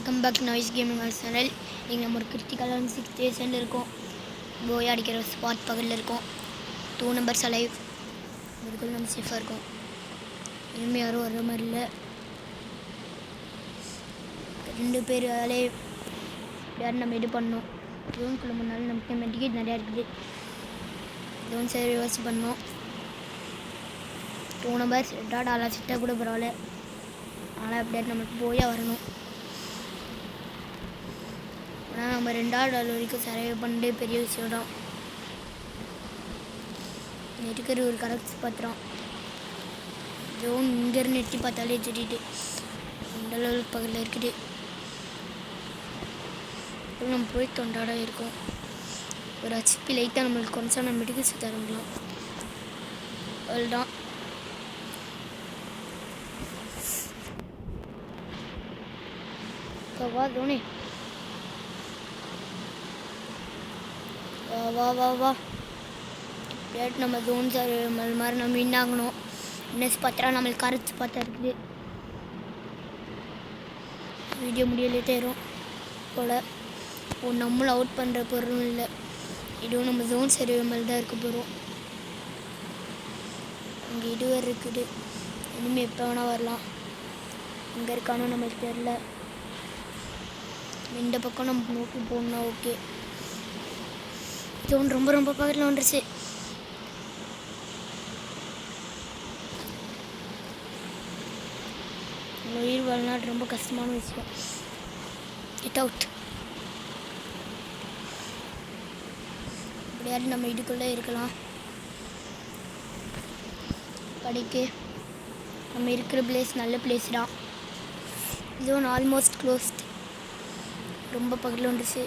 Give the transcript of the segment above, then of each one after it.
Welcome back to Noise gaming channel. இங்கே நம்ம ஒரு கிரிட்டிக்கலான 6th ஸ்டேஷனில் இருக்கோம். போய் அடிக்கிற ஸ்பாட் பக்கத்தில் இருக்கோம். 2 நம்பர்ஸ் அலைவ். இதுக்குள்ள நம்ம சேஃபாக இருக்கோம். இனிமேல் யாரும் வர்ற மாதிரி இல்லை. 2 பேர் அலைவ். யாரும் நம்ம இது பண்ணோம். ஜோனுக்குள்ளே முன்னாலும் நமக்கு மெடிக்கேட் நிறையா இருக்குது. ஜோன் சரி ரிவர்ஸ் பண்ணோம். 2 நம்பர்ஸ் ரெட்டாக ஆளாக சிட்டாக கூட பரவாயில்ல. ஆனால் எப்படியாவது நம்மளுக்கு போயே வரணும். ஆனால் நம்ம 2வது ஆள் வரைக்கும் சர்வே பண்ணிட்டு பெரிய விஷயம் தான். இருக்கிற ஒரு கரெக்ட் பார்த்துறோம். ஜோன் இங்கேருந்து எட்டி பார்த்தாலே தெரியுது. அந்த அளவுக்கு பக்கத்தில் இருக்குது. நம்ம போய் தொண்டாட இருக்கோம். ஒரு ஹெச்பி லைட்டாக நம்மளுக்கு கொஞ்சம் நம்ம மெடிக்கல்ஸ் தரலாம். அதுதான் வா தோனி, வா வா வா. எப்படியாட்டு நம்ம ஜோன் சார் மாதிரி நம்ம வின் ஆகணும். இன்னும் பார்த்தா நம்மளுக்கு கரைச்சி பார்த்தா இருக்குது. வீடியோ முடியலே தேரும் போல். நம்மளும் அவுட் பண்ணுற பொருளும் இல்லை. இதுவும் நம்ம ஜோன் சர்வே மேலே தான் இருக்க போகிறோம். அங்கே இதுவே இருக்குது. இனிமேல் எப்போ வேணால் வரலாம். எங்கே இருக்கானோ நம்மளுக்கு தெரில. இந்த பக்கம் நம்ம நோக்கி போகணுன்னா ஓகே. ஜோன் ரொம்ப ரொம்ப பக்கத்தில் வந்துருச்சு. உயிர் வாழ்நாள் ரொம்ப கஷ்டமான விஷயம். Get out. எப்படியாவது நம்ம இதுக்குள்ளே இருக்கலாம். படிக்கு நம்ம இருக்கிற பிளேஸ் நல்ல பிளேஸ் தான். Zone almost closed. ரொம்ப பக்கத்தில் வந்துருச்சு.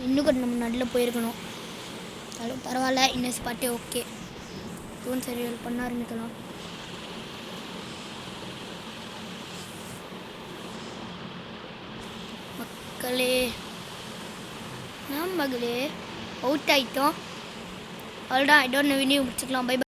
இன்னும் கொஞ்சம் நம்ம நடுவில் போயிருக்கணும். பரவாயில்ல, இன்னும் ஸ்பாட்டே ஓகே. ஜோன் சர்வைவல் பண்ண ஆரம்பிக்கலாம். மக்களே, மகளே அவுட் ஆகிட்டோம். அவ்வளோதான். இதோட வீடியோ முடிச்சுக்கலாம். Bye by.